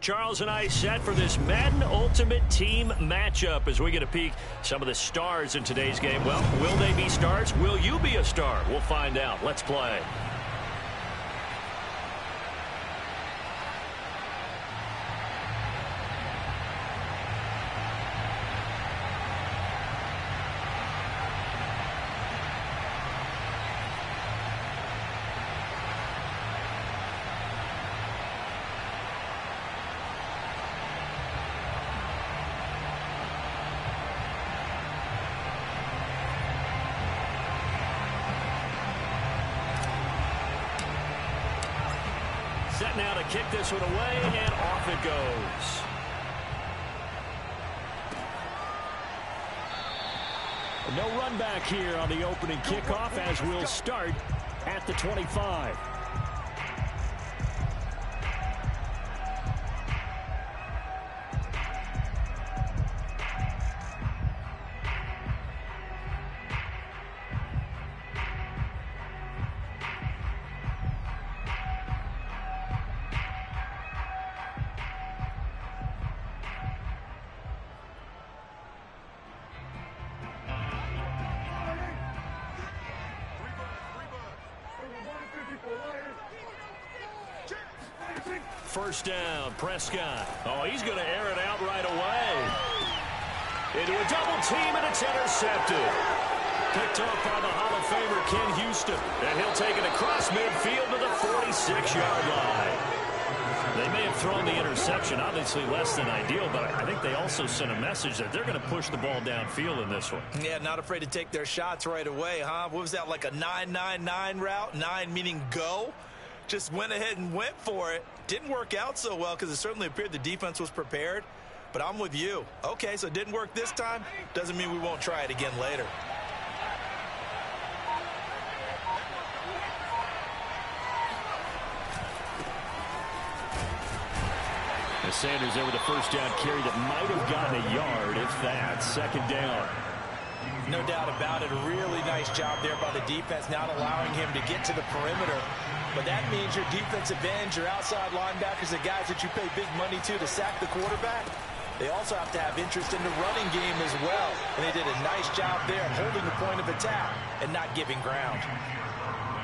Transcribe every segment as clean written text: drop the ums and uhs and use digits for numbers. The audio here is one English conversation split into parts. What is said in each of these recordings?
Charles and I set for this Madden Ultimate Team matchup as we get a peek some of the stars in today's game. Well, will they be stars? Will you be a star? We'll find out. Let's play. Set now to kick this one away, and off it goes. No run back here on the opening kickoff as we'll start at the 25. First down, Prescott. Oh, he's going to air it out right away. Into a double team, and it's intercepted. Picked off by the Hall of Famer Ken Houston. And he'll take it across midfield to the 46-yard line. They may have thrown the interception, obviously less than ideal, but I think they also sent a message that they're going to push the ball downfield in this one. Yeah, not afraid to take their shots right away, huh? What was that, like a 9-9-9 route? 9 meaning go? Just went ahead and went for it. Didn't work out so well because it certainly appeared the defense was prepared. But I'm with you. Okay, so it didn't work this time. Doesn't mean we won't try it again later. As Sanders there with a first down carry that might have gotten a yard, if that. Second down. No doubt about it. A really nice job there by the defense, not allowing him to get to the perimeter. But that means your defensive ends, your outside linebackers, the guys that you pay big money to sack the quarterback, they also have to have interest in the running game as well. And they did a nice job there holding the point of attack and not giving ground.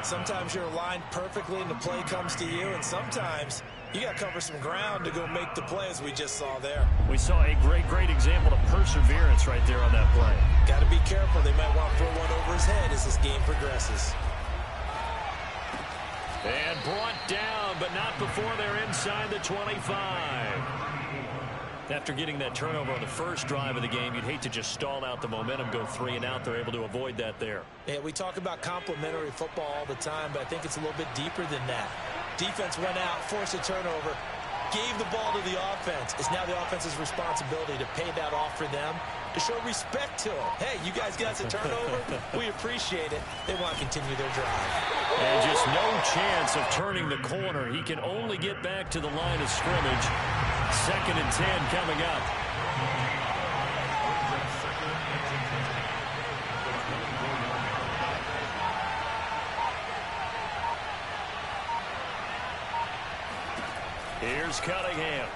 Sometimes you're aligned perfectly and the play comes to you, and sometimes you got to cover some ground to go make the play, as we just saw there. We saw a great example of perseverance right there on that play. Got to be careful. They might want to throw one over his head as this game progresses. And brought down, but not before they're inside the 25. After getting that turnover on the first drive of the game, you'd hate to just stall out the momentum, go 3 and out. They're able to avoid that there. Yeah, we talk about complementary football all the time, but I think it's a little bit deeper than that. Defense went out, forced a turnover, gave the ball to the offense. It's now the offense's responsibility to pay that off for them, to show respect to them. Hey, you guys got a turnover? We appreciate it. They want to continue their drive. And just no chance of turning the corner. He can only get back to the line of scrimmage. 2nd and 10 coming up. Here's Cunningham.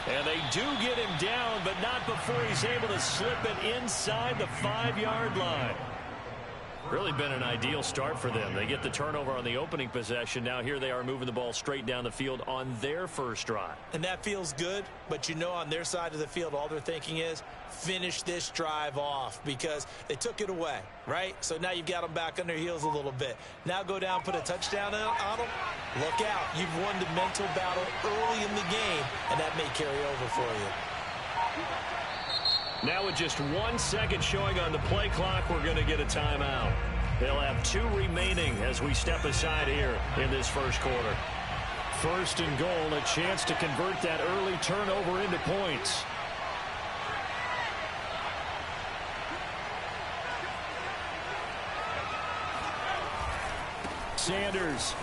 And they do get him down, but not before he's able to slip it inside the 5-yard line. Really been an ideal start for them. They get the turnover on the opening possession. Now here they are moving the ball straight down the field on their first drive. And that feels good, but you know on their side of the field all they're thinking is finish this drive off because they took it away, right? So now you've got them back on their heels a little bit. Now go down, put a touchdown on them. Look out. You've won the mental battle early in the game, and that may carry over for you. Now with just 1 second showing on the play clock, we're going to get a timeout. They'll have 2 remaining as we step aside here in this first quarter. 1st and goal, a chance to convert that early turnover into points. Sanders.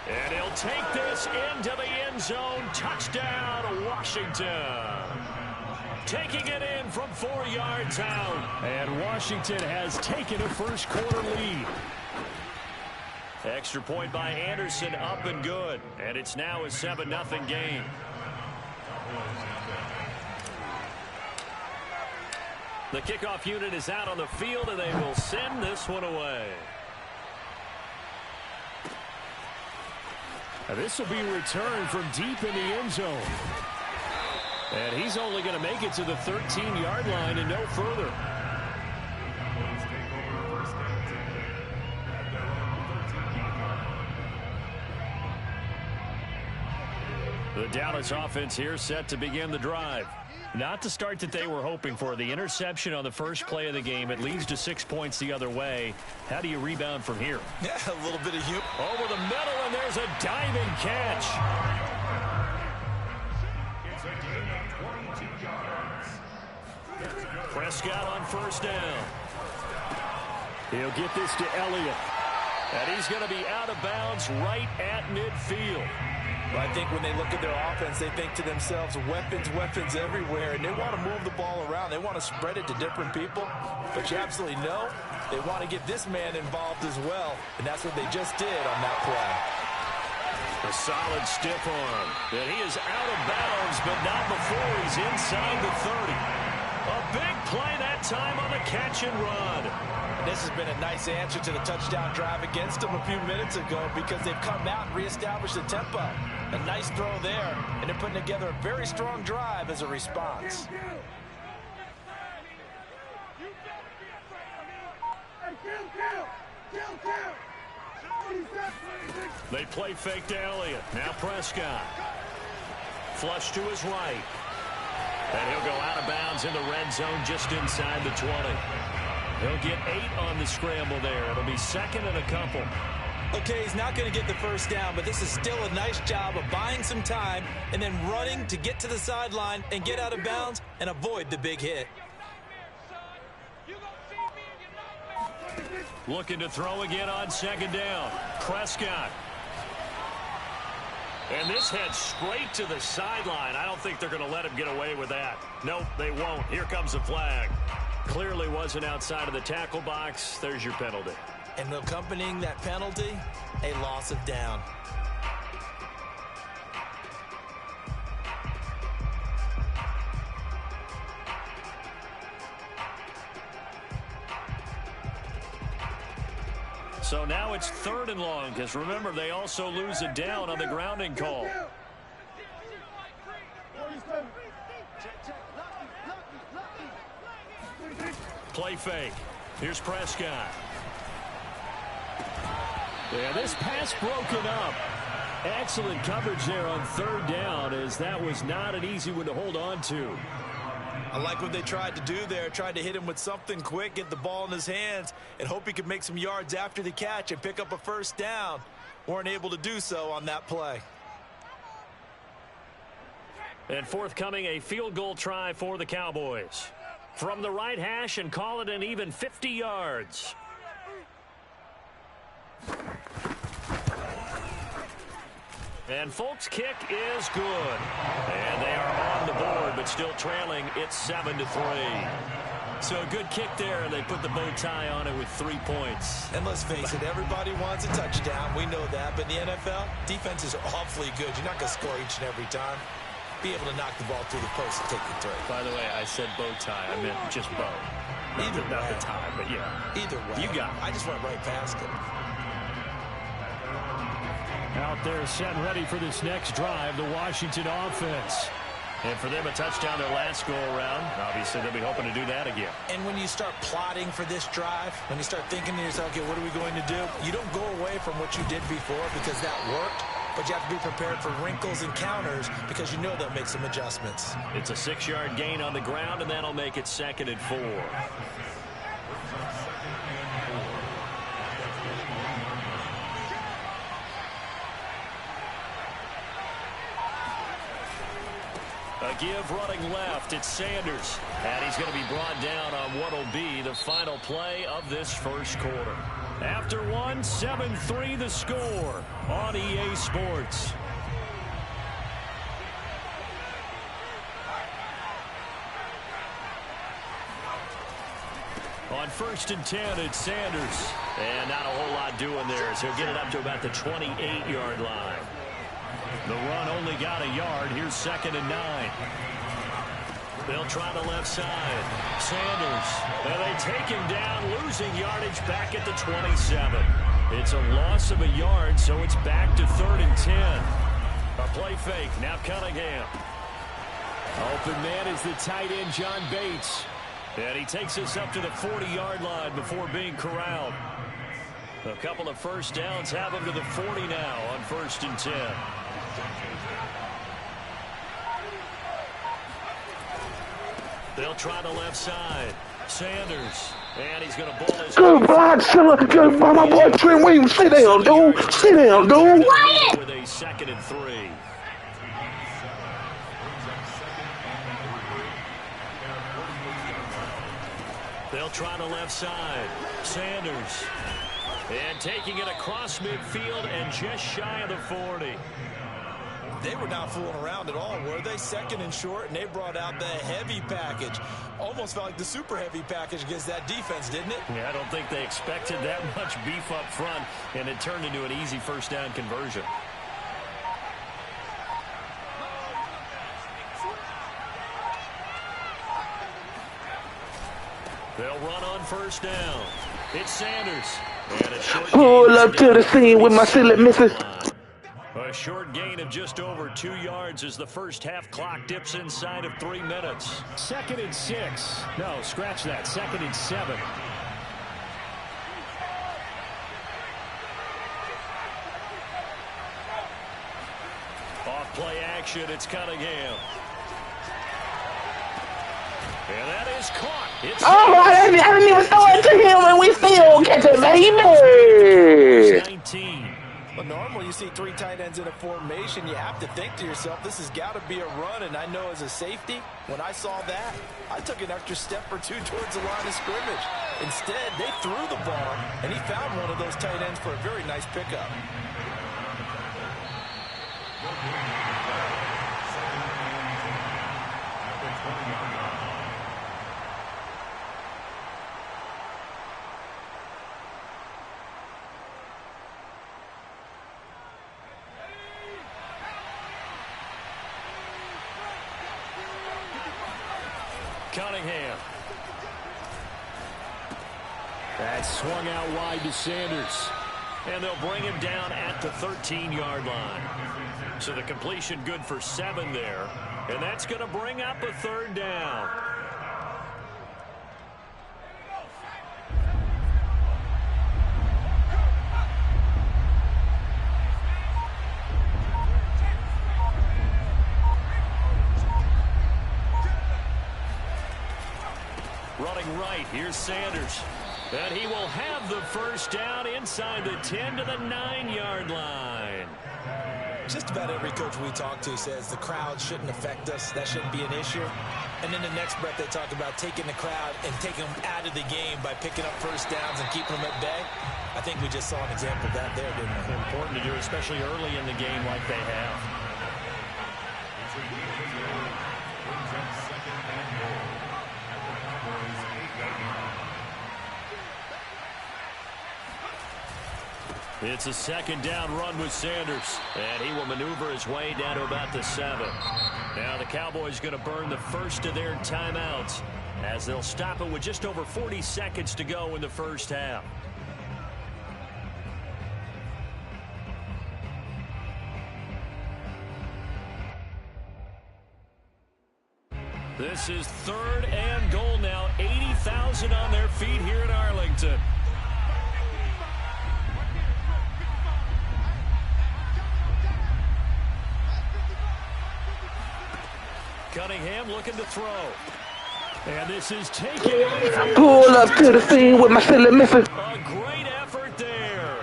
And he'll take this into the end zone. Touchdown, Washington. Taking it in from 4 yards out. And Washington has taken a first quarter lead. Extra point by Anderson, up and good. And it's now a 7-0 game. The kickoff unit is out on the field, and they will send this one away. Now this will be returned from deep in the end zone. And he's only going to make it to the 13-yard line and no further. The Dallas offense here set to begin the drive. Not the start that they were hoping for. The interception on the first play of the game. It leads to 6 points the other way. How do you rebound from here? Yeah, a little bit of humor. Over the middle, and there's a diving catch. Prescott on first down. He'll get this to Elliott. And he's going to be out of bounds right at midfield. Well, I think when they look at their offense, they think to themselves, weapons, weapons everywhere, and they want to move the ball around. They want to spread it to different people, but you absolutely know they want to get this man involved as well, and that's what they just did on that play. A solid stiff arm. And he is out of bounds, but not before he's inside the 30. A big play that time on the catch and run. This has been a nice answer to the touchdown drive against them a few minutes ago because they've come out and reestablished the tempo. A nice throw there, and they're putting together a very strong drive as a response. They play fake to Elliott. Now Prescott. Flush to his right. And he'll go out of bounds in the red zone just inside the 20. He'll get 8 on the scramble there. It'll be second and a couple. Okay, he's not going to get the first down, but this is still a nice job of buying some time and then running to get to the sideline and get out of bounds and avoid the big hit. Looking to throw again on second down. Prescott. And this heads straight to the sideline. I don't think they're going to let him get away with that. Nope, they won't. Here comes the flag. Clearly wasn't outside of the tackle box. There's your penalty. And accompanying that penalty, a loss of down. So now it's 3rd and long, because remember, they also lose it down on the grounding call. Play fake. Here's Prescott. Yeah, this pass broken up. Excellent coverage there on 3rd down, as that was not an easy one to hold on to. I like what they tried to do there. Tried to hit him with something quick, get the ball in his hands, and hope he could make some yards after the catch and pick up a first down. Weren't able to do so on that play. And forthcoming, a field goal try for the Cowboys. From the right hash, and call it an even 50 yards. And Folk's kick is good. And they are on the board, but still trailing. It's 7-3. So a good kick there, and they put the bow tie on it with 3 points. And let's face it, everybody wants a touchdown. We know that. But in the NFL, defense is awfully good. You're not going to score each and every time. Be able to knock the ball through the post and take the throw. By the way, I said bow tie. I meant just bow. Either not way. the tie, but yeah. Either way. You got it. I just went right past it. Out there set ready for this next drive, the Washington offense. And for them, a touchdown their last go-around. Obviously, they'll be hoping to do that again. And when you start plotting for this drive, when you start thinking to yourself, okay, what are we going to do? You don't go away from what you did before because that worked. But you have to be prepared for wrinkles and counters because you know they'll make some adjustments. It's a 6-yard gain on the ground, and that'll make it 2nd and 4. A give running left. It's Sanders. And he's going to be brought down on what will be the final play of this first quarter. After one, 7-3 the score on EA Sports. On 1st and 10, it's Sanders. And not a whole lot doing there, so he'll get it up to about the 28-yard line. The run only got a yard. Here's 2nd and 9. They'll try the left side. Sanders. And they take him down, losing yardage back at the 27. It's a loss of a yard, so it's back to 3rd and 10. A play fake. Now Cunningham. Open man is the tight end, John Bates. And he takes us up to the 40-yard line before being corralled. A couple of first downs have him to the 40 now on 1st and 10. They'll try the left side. Sanders. And he's going to ball his... Good block, son. Good block, my boy Trent Williams. Sit down, dude. Sit down, dude. With a 2nd and 3. They'll try the left side. Sanders. And taking it across midfield and just shy of the 40. They were not fooling around at all, were they? 2nd and short, and they brought out the heavy package. Almost felt like the super heavy package against that defense, didn't it? Yeah, I don't think they expected that much beef up front, and it turned into an easy first down conversion. They'll run on 1st down. It's Sanders. And a short pull up to the scene with my silly missus. A short gain of just over 2 yards as the first half clock dips inside of 3 minutes. 2nd and 6. No, scratch that. 2nd and 7. Off play action. It's Cunningham. And that is caught. It's I didn't even throw it to him, and we still catch it, baby. 19. But normally you see 3 tight ends in a formation, you have to think to yourself, this has got to be a run. And I know as a safety, when I saw that, I took an extra step or 2 towards the line of scrimmage. Instead, they threw the ball, and he found one of those tight ends for a very nice pickup. Cunningham. That swung out wide to Sanders. And they'll bring him down at the 13-yard line. So the completion good for 7 there. And that's going to bring up a 3rd down. Running right, here's Sanders. And he will have the first down inside the 10 to the 9-yard line. Just about every coach we talk to says the crowd shouldn't affect us. That shouldn't be an issue. And in the next breath, they talk about taking the crowd and taking them out of the game by picking up first downs and keeping them at bay. I think we just saw an example of that there, didn't we? Important to do, especially early in the game like they have. It's a 2nd down run with Sanders. And he will maneuver his way down to about the 7. Now the Cowboys going to burn the first of their timeouts as they'll stop it with just over 40 seconds to go in the first half. This is 3rd and goal now. 80,000 on their feet here in Arlington. Cunningham looking to throw. And this is taken. Pull up to the scene with my silly missus. A great effort there.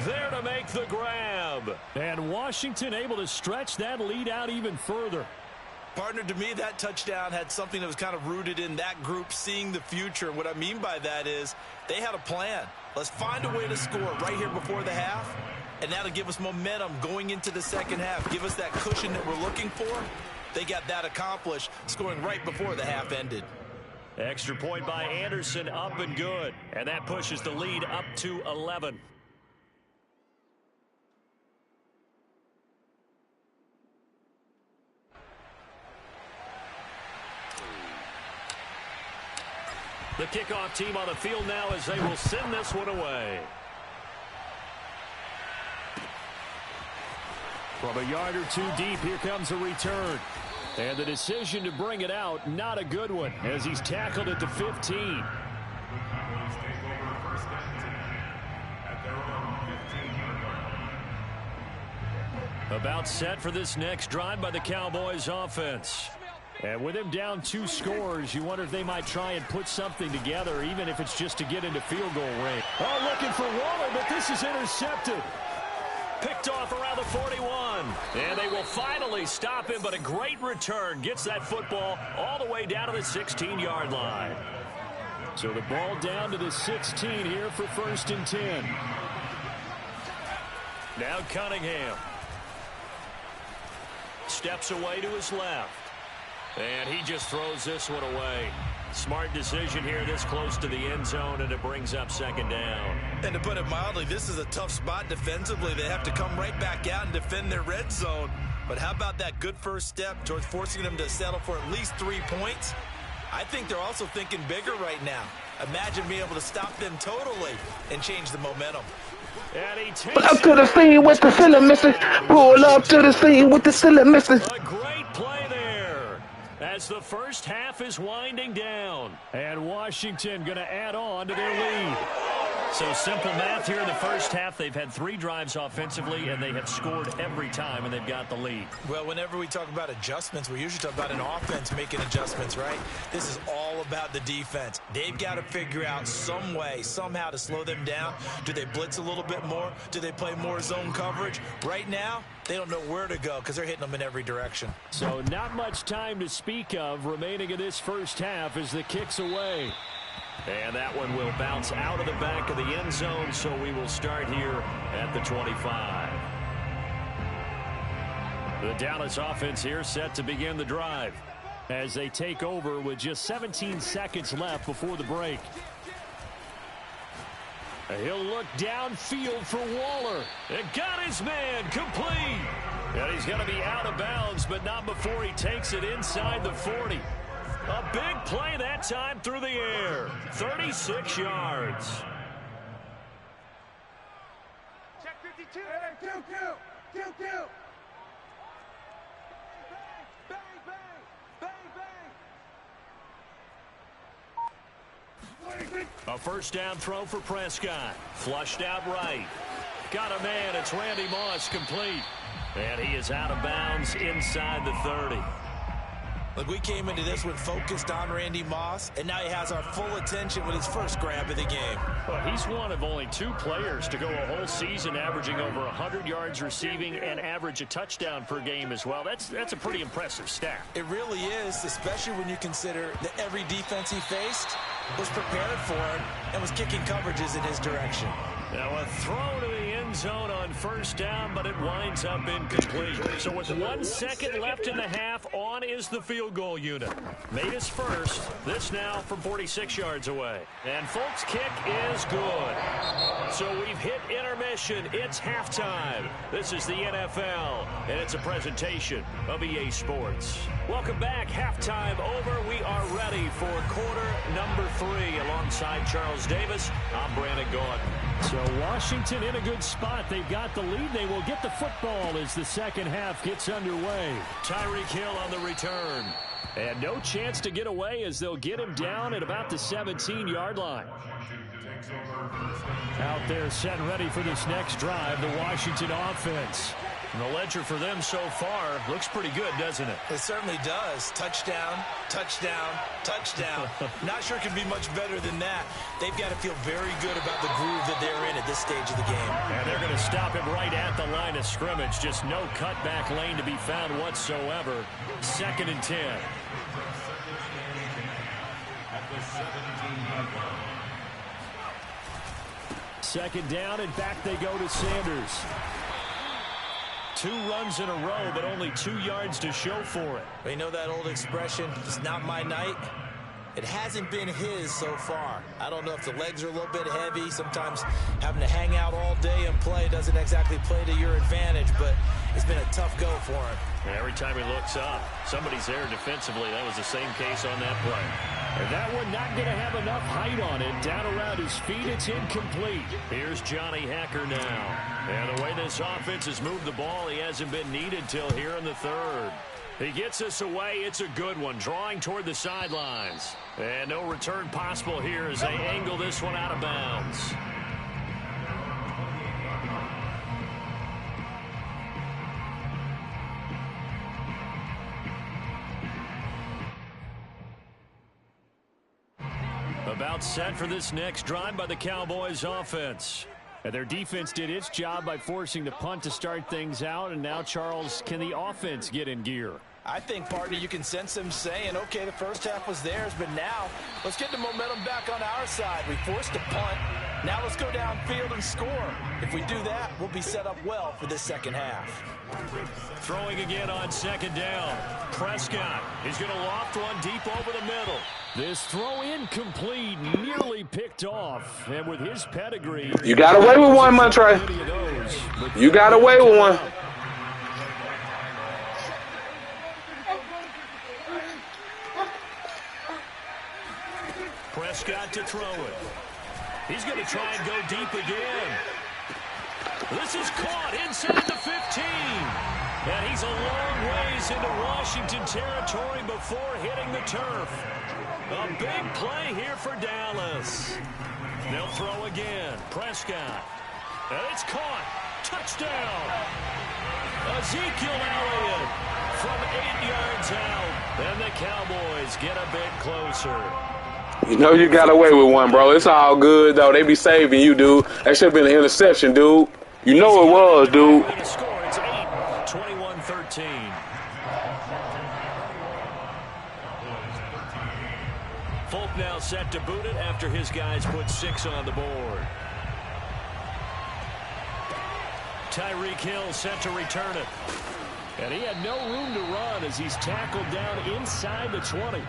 There to make the grab. And Washington able to stretch that lead out even further. Partner, to me, that touchdown had something that was kind of rooted in that group seeing the future. What I mean by that is they had a plan. Let's find a way to score right here before the half, and that'll give us momentum going into the second half. Give us that cushion that we're looking for. They got that accomplished, scoring right before the half ended. Extra point by Anderson, up and good. And that pushes the lead up to 11. The kickoff team on the field now as they will send this one away. From a yard or two deep, here comes a return. And the decision to bring it out, not a good one, as he's tackled at the 15. About set for this next drive by the Cowboys offense. And with him down 2 scores, you wonder if they might try and put something together, even if it's just to get into field goal range. Oh, looking for Waller, but this is intercepted. Picked off around the 41. And they will finally stop him, but a great return gets that football all the way down to the 16-yard line. So the ball down to the 16 here for 1st and 10. Now Cunningham. Steps away to his left. And he just throws this one away. Smart decision here this close to the end zone, and it brings up 2nd down. And to put it mildly, this is a tough spot defensively. They have to come right back out and defend their red zone. But how about that good first step towards forcing them to settle for at least 3 points? I think they're also thinking bigger right now. Imagine being able to stop them totally and change the momentum. And he takes Pull up to the scene with the ceiling missing. Pull up to the scene with the ceiling missing. A great play there as the first half is winding down. And Washington going to add on to their lead. So simple math here in the first half. They've had 3 drives offensively, and they have scored every time, and they've got the lead. Well, whenever we talk about adjustments, we usually talk about an offense making adjustments, right? This is all about the defense. They've got to figure out some way, somehow to slow them down. Do they blitz a little bit more? Do they play more zone coverage? Right now, they don't know where to go because they're hitting them in every direction. So not much time to speak of remaining in this first half as the kick's away. And that one will bounce out of the back of the end zone, so we will start here at the 25. The Dallas offense here set to begin the drive as they take over with just 17 seconds left before the break. He'll look downfield for Waller. And got his man complete. And he's going to be out of bounds, but not before he takes it inside the 40. A big play that time through the air. 36 yards. Check 52. Hey, Q. Bang, bang, bang, bang. A first down throw for Prescott. Flushed out right. Got a man. It's Randy Moss complete. And he is out of bounds inside the 30. Look, we came into this one focused on Randy Moss, and now he has our full attention with his first grab of the game. Well, he's one of only 2 players to go a whole season averaging over 100 yards receiving and average a touchdown per game as well. That's a pretty impressive stat. It really is, especially when you consider that every defense he faced was prepared for him and was kicking coverages in his direction. Now a throw to the end zone on first down, but it winds up incomplete. So with 1 second left in the half, on is the field goal unit. Made his first. This now from 46 yards away. And Folk's kick is good. So we've hit intermission. It's halftime. This is the NFL, and it's a presentation of EA Sports. Welcome back. Halftime over. We are ready for quarter number 3. Alongside Charles Davis, I'm Brandon Gordon. So Washington in a good spot. They've got the lead. They will get the football as the second half gets underway. Tyreek Hill on the return. And no chance to get away as they'll get him down at about the 17-yard line. Out there set and ready for this next drive, the Washington offense. And the ledger for them so far looks pretty good, doesn't it? It certainly does. Touchdown, touchdown, touchdown. Not sure it can be much better than that. They've got to feel very good about the groove that they're in at this stage of the game. And they're going to stop him right at the line of scrimmage. Just no cutback lane to be found whatsoever. 2nd and 10. Second down, and back they go to Sanders. 2 runs in a row, but only 2 yards to show for it. You know that old expression, it's not my night? It hasn't been his so far. I don't know if the legs are a little bit heavy. Sometimes having to hang out all day and play doesn't exactly play to your advantage, but it's been a tough go for him. Every time he looks up, somebody's there defensively. That was the same case on that play. And that one not going to have enough height on it. Down around his feet, it's incomplete. Here's Johnny Hacker now. And the way this offense has moved the ball, he hasn't been needed till here in the third. He gets us away. It's a good one, drawing toward the sidelines. And no return possible here as they angle this one out of bounds. About set for this next drive by the Cowboys offense. And their defense did its job by forcing the punt to start things out. And now, Charles, can the offense get in gear? I think, partner, you can sense them saying, okay, the first half was theirs, but now let's get the momentum back on our side. We forced a punt. Now let's go downfield and score. If we do that, we'll be set up well for this second half. Throwing again on second down. Prescott. He's going to loft one deep over the middle. This throw incomplete, nearly picked off. And with his pedigree, You got away with one, Montra. You got away with one. Prescott to throw it. He's going to try and go deep again. This is caught inside the 15. And he's a long ways into Washington territory before hitting the turf. A big play here for Dallas. They'll throw again. Prescott. And it's caught. Touchdown. Ezekiel Elliott from 8 yards out. And the Cowboys get a bit closer. You know you got away with one, bro. It's all good, though. They be saving you, dude. That should have been an interception, dude. You know it was, dude. It's 21-13. Folk now set to boot it after his guys put 6 on the board. Tyreek Hill set to return it. And he had no room to run as he's tackled down inside the 20.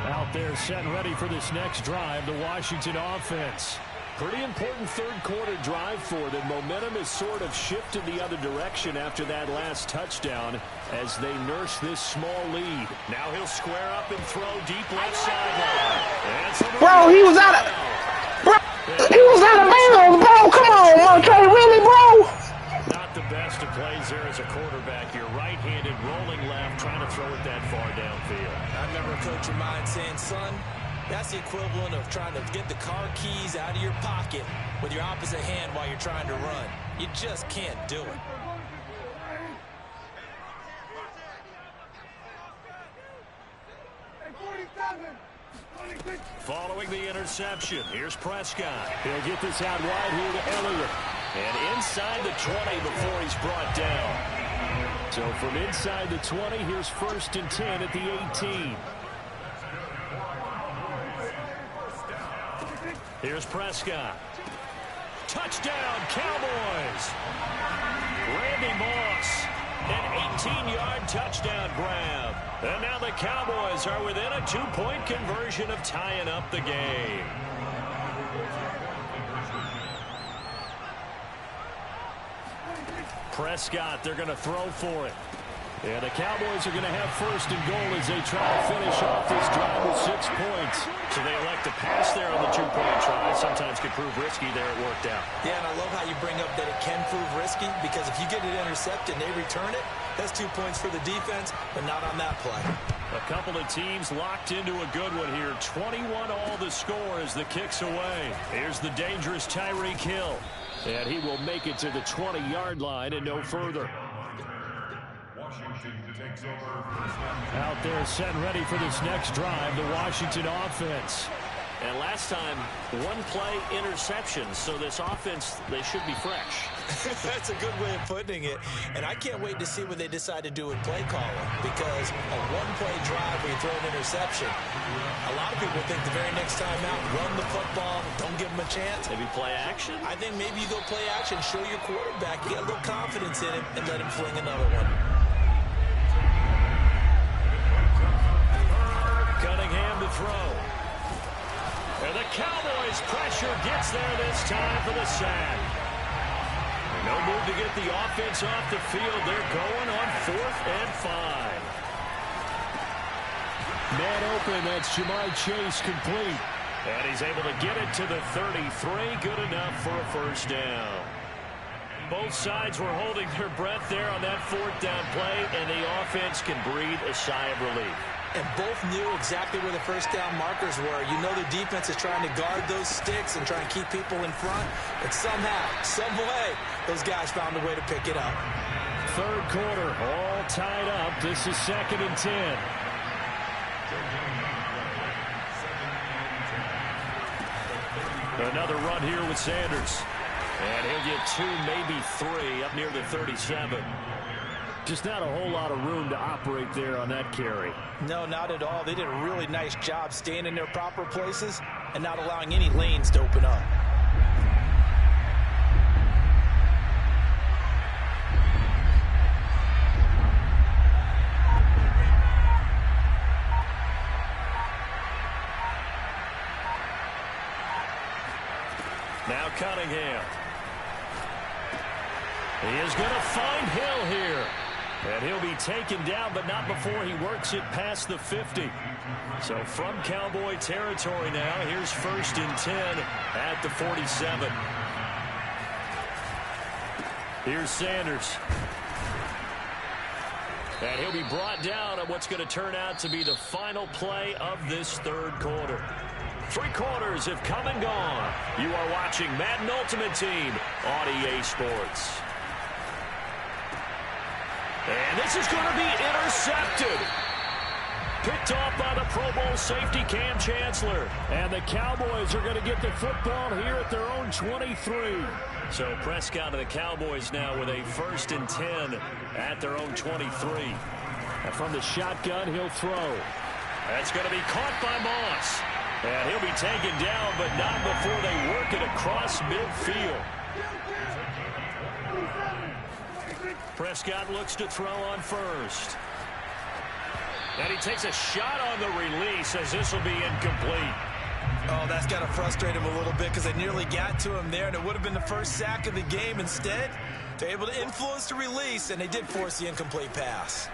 Out there set and ready for this next drive, the Washington offense. Pretty important third-quarter drive for them. Momentum has sort of shifted the other direction after that last touchdown as they nurse this small lead. Now he'll square up and throw deep left sideline. Bro, he was out of... Bro, he was out of bounds, bro. Come on, Montre. Really, bro? Not the best of plays there as a quarterback. You're right-handed, rolling left, trying to throw it that far downfield. I remember a coach of mine saying, son, that's the equivalent of trying to get the car keys out of your pocket with your opposite hand while you're trying to run. You just can't do it. Following the interception, here's Prescott. He'll get this out wide here to Elliott. And inside the 20 before he's brought down. So from inside the 20, here's 1st and 10 at the 18. Here's Prescott. Touchdown, Cowboys. Randy Moss, an 18-yard touchdown grab. And now the Cowboys are within a 2-point conversion of tying up the game. Prescott, they're going to throw for it. And the Cowboys are going to have 1st and goal as they try to finish off this drive with 6 points. So they elect to pass there on the 2-point try. Sometimes could prove risky. There it worked out. Yeah, and I love how you bring up that it can prove risky because if you get it intercepted and they return it, that's 2 points for the defense, but not on that play. A couple of teams locked into a good one here. 21 all the score as the kick's away. Here's the dangerous Tyreek Hill. And he will make it to the 20-yard line and no further. Out there set and ready for this next drive, the Washington offense. And last time, 1-play interception. So this offense, they should be fresh. That's a good way of putting it. And I can't wait to see what they decide to do with play calling. Because a 1-play drive where you throw an interception, a lot of people think the very next time out, run the football, don't give them a chance. Maybe play action? I think maybe you go play action, show your quarterback, get a little confidence in him, and let him fling another one. throw. And the Cowboys' pressure gets there this time for the sack. No move to get the offense off the field. They're going on 4th and 5. Man open, that's Jamar Chase complete. And he's able to get it to the 33. Good enough for a first down. Both sides were holding their breath there on that 4th down play, and the offense can breathe a sigh of relief. And both knew exactly where the first down markers were. You know the defense is trying to guard those sticks and try and keep people in front. But somehow, some way, those guys found a way to pick it up. 3rd quarter, all tied up. This is 2nd and 10. Another run here with Sanders. And he'll get 2, maybe 3 up near the 37. Just not a whole lot of room to operate there on that carry. No, not at all. They did a really nice job staying in their proper places and not allowing any lanes to open up. Now Cunningham. He is going to find Hill here. And he'll be taken down, but not before he works it past the 50. So from Cowboy territory now, here's 1st and 10 at the 47. Here's Sanders. And he'll be brought down on what's going to turn out to be the final play of this 3rd quarter. 3 quarters have come and gone. You are watching Madden Ultimate Team on EA Sports. And this is going to be intercepted. Picked off by the Pro Bowl safety Cam Chancellor. And the Cowboys are going to get the football here at their own 23. So Prescott and the Cowboys now with a 1st and 10 at their own 23. And from the shotgun, he'll throw. That's going to be caught by Moss. And he'll be taken down, but not before they work it across midfield. Prescott looks to throw on first. And he takes a shot on the release as this will be incomplete. Oh, that's got to frustrate him a little bit because they nearly got to him there, and it would have been the first sack of the game. Instead, they're able to influence the release, and they did force the incomplete pass.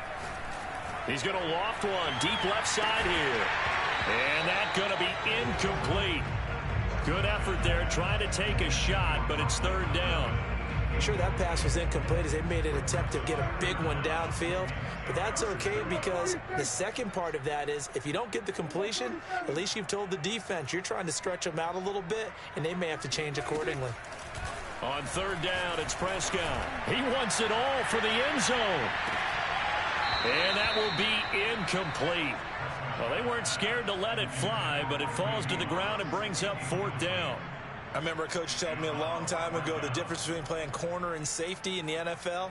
He's going to loft one deep left side here. And that's going to be incomplete. Good effort there trying to take a shot, but it's 3rd down. Sure, that pass was incomplete as they made an attempt to get a big one downfield. But that's okay because the second part of that is if you don't get the completion, at least you've told the defense you're trying to stretch them out a little bit, and they may have to change accordingly. On 3rd down, it's Prescott. He wants it all for the end zone. And that will be incomplete. Well, they weren't scared to let it fly, but it falls to the ground and brings up 4th down. I remember a coach telling me a long time ago the difference between playing corner and safety in the NFL.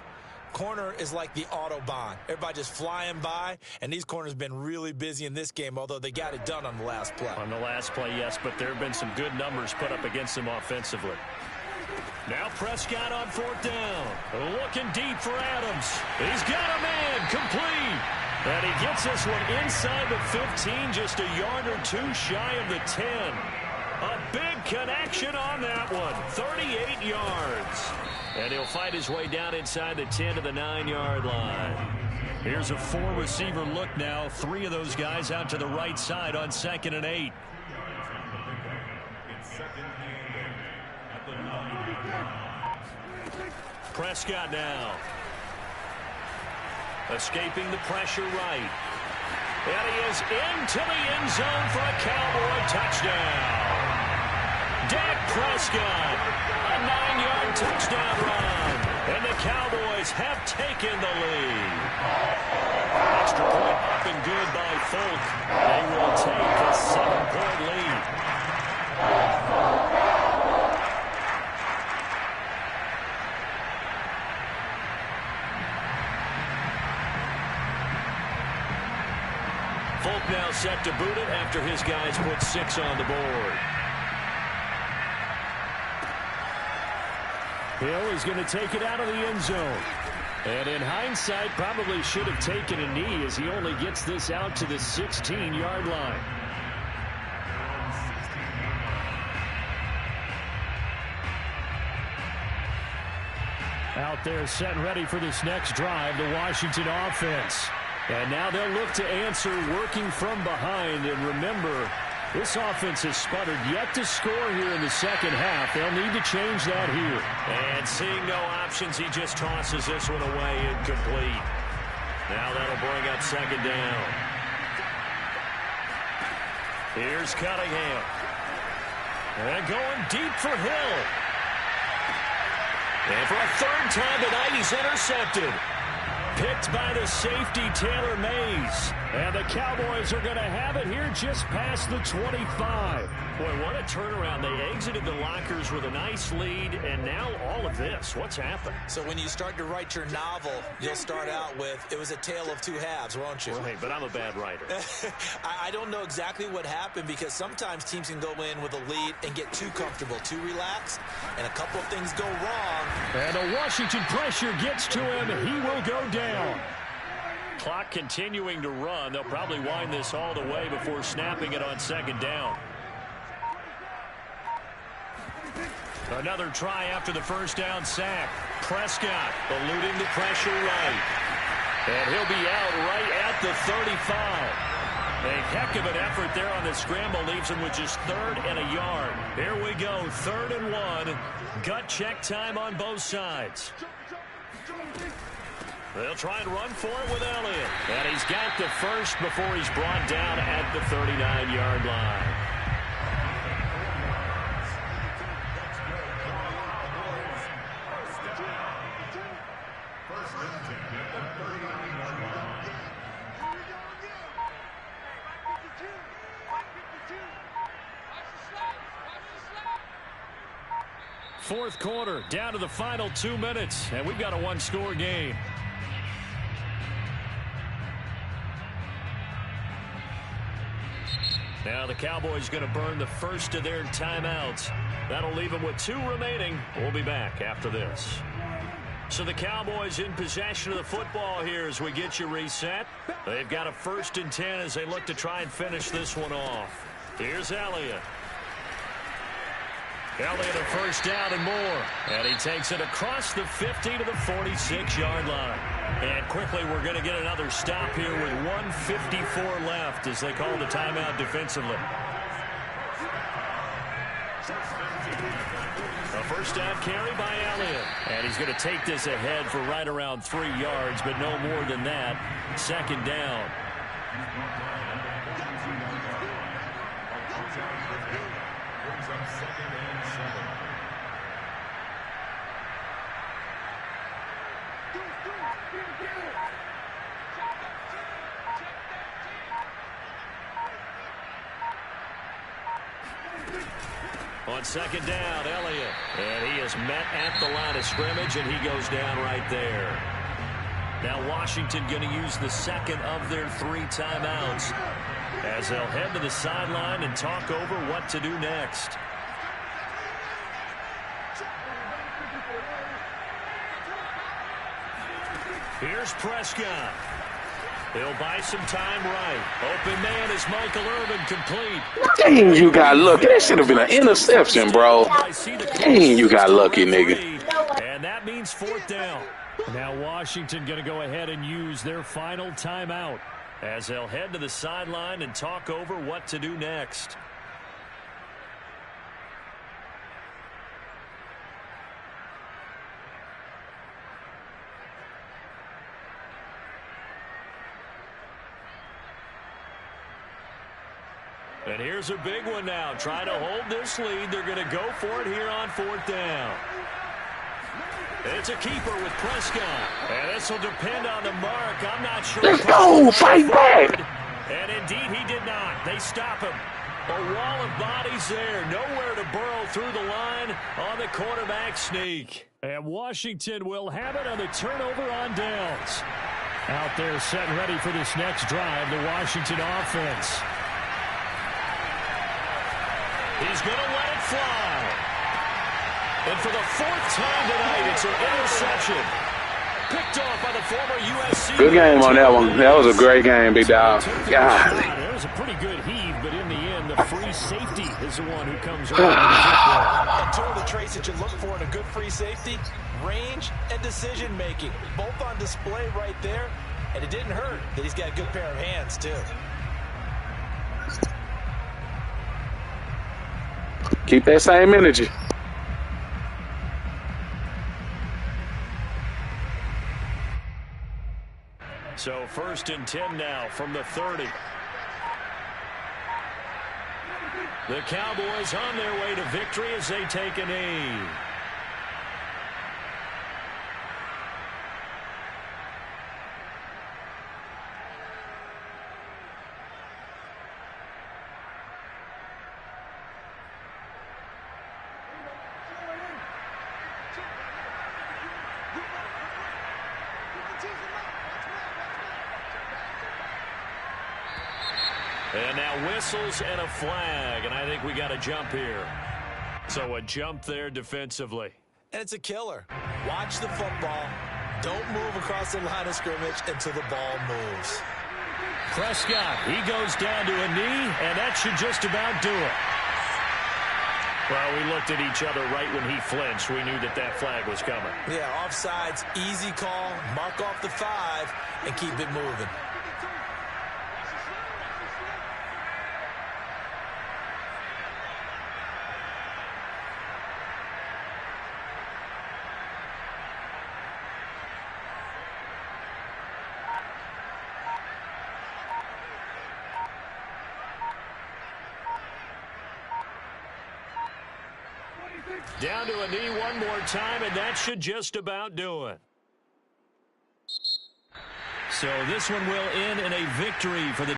Corner is like the Autobahn. Everybody just flying by, and these corners have been really busy in this game, although they got it done on the last play. On the last play, yes, but there have been some good numbers put up against them offensively. Now Prescott on 4th down. Looking deep for Adams. He's got a man complete. And he gets this one inside the 15, just a yard or 2 shy of the 10. A big connection on that one. 38 yards. And he'll fight his way down inside the 10 to the 9-yard line. Here's a 4-receiver look now. 3 of those guys out to the right side on 2nd and 8. Prescott now. Escaping the pressure right. And he is into the end zone for a Cowboy touchdown. Dak Prescott, a 9-yard touchdown run. And the Cowboys have taken the lead. Extra point up and good by Folk. They will take a 7-point lead. Folk now set to boot it after his guys put 6 on the board. Hill is going to take it out of the end zone. And in hindsight, probably should have taken a knee as he only gets this out to the 16-yard line. Out there set and ready for this next drive, the Washington offense. And now they'll look to answer working from behind. And remember, this offense has sputtered yet to score here in the second half. They'll need to change that here. And seeing no options, he just tosses this one away incomplete. Now that'll bring up second down. Here's Cunningham. And going deep for Hill. And for a third time tonight, he's intercepted. Picked by the safety, Taylor Mays. And the Cowboys are going to have it here just past the 25. Boy, what a turnaround. They exited the lockers with a nice lead, and now all of this. What's happened? So when you start to write your novel, you'll start out with, it was a tale of two halves, won't you? Right, but I'm a bad writer. I don't know exactly what happened, because sometimes teams can go in with a lead and get too comfortable, too relaxed, and a couple of things go wrong. And the Washington pressure gets to him. He will go down. Clock continuing to run. They'll probably wind this all the way before snapping it on second down. Another try after the first down sack. Prescott eluding the pressure right. And he'll be out right at the 35. A heck of an effort there on the scramble. Leaves him with just third and a yard. Here we go, 3rd and 1. Gut check time on both sides. They'll try and run for it with Elliott. And he's got the first before he's brought down at the 39-yard line. Fourth quarter, down to the final 2 minutes, and we've got a one-score game. Now the Cowboys going to burn the first of their timeouts. That'll leave them with 2 remaining. We'll be back after this. So the Cowboys in possession of the football here as we get you reset. They've got a 1st and 10 as they look to try and finish this one off. Here's Elliott. Elliott a first down and more. And he takes it across the 50 to the 46-yard line. And quickly we're going to get another stop here with 1:54 left as they call the timeout defensively. A first down carry by Elliott. And he's going to take this ahead for right around 3 yards, but no more than that. Second down. On second down, Elliott. And he is met at the line of scrimmage, and he goes down right there. Now Washington going to use the second of their 3 timeouts as they'll head to the sideline and talk over what to do next. Here's Prescott. He'll buy some time right. Open man is Michael Irvin, complete. Dang, you got lucky. That should have been an interception, bro. Dang, you got lucky, nigga. And that means 4th down. Now Washington going to go ahead and use their final timeout as they'll head to the sideline and talk over what to do next. And here's a big one now. Trying to hold this lead. They're going to go for it here on 4th down. It's a keeper with Prescott. And this will depend on the mark. I'm not sure. Let's go. Fight back. And indeed he did not. They stop him. A wall of bodies there. Nowhere to burrow through the line on the quarterback sneak. And Washington will have it on the turnover on downs. Out there set and ready for this next drive, the Washington offense. He's going to let it fly. And for the 4th time tonight, it's an interception. Picked off by the former USC. Good game on that one. That was a great game, big dog. God. God. That was a pretty good heave, but in the end, the free safety is the one who comes around with the football. And two of the traits that you look for in a good free safety, range and decision-making, both on display right there. And it didn't hurt that he's got a good pair of hands, too. Keep that same energy. So 1st and 10 now from the 30. The Cowboys on their way to victory as they take a knee. And now whistles and a flag, and I think we got a jump here. So a jump there defensively. And it's a killer. Watch the football. Don't move across the line of scrimmage until the ball moves. Prescott, he goes down to a knee, and that should just about do it. Well, we looked at each other right when he flinched. We knew that that flag was coming. Yeah, offsides, easy call. Mark off the 5 and keep it moving. Down to a knee one more time, and that should just about do it. So this one will end in a victory for the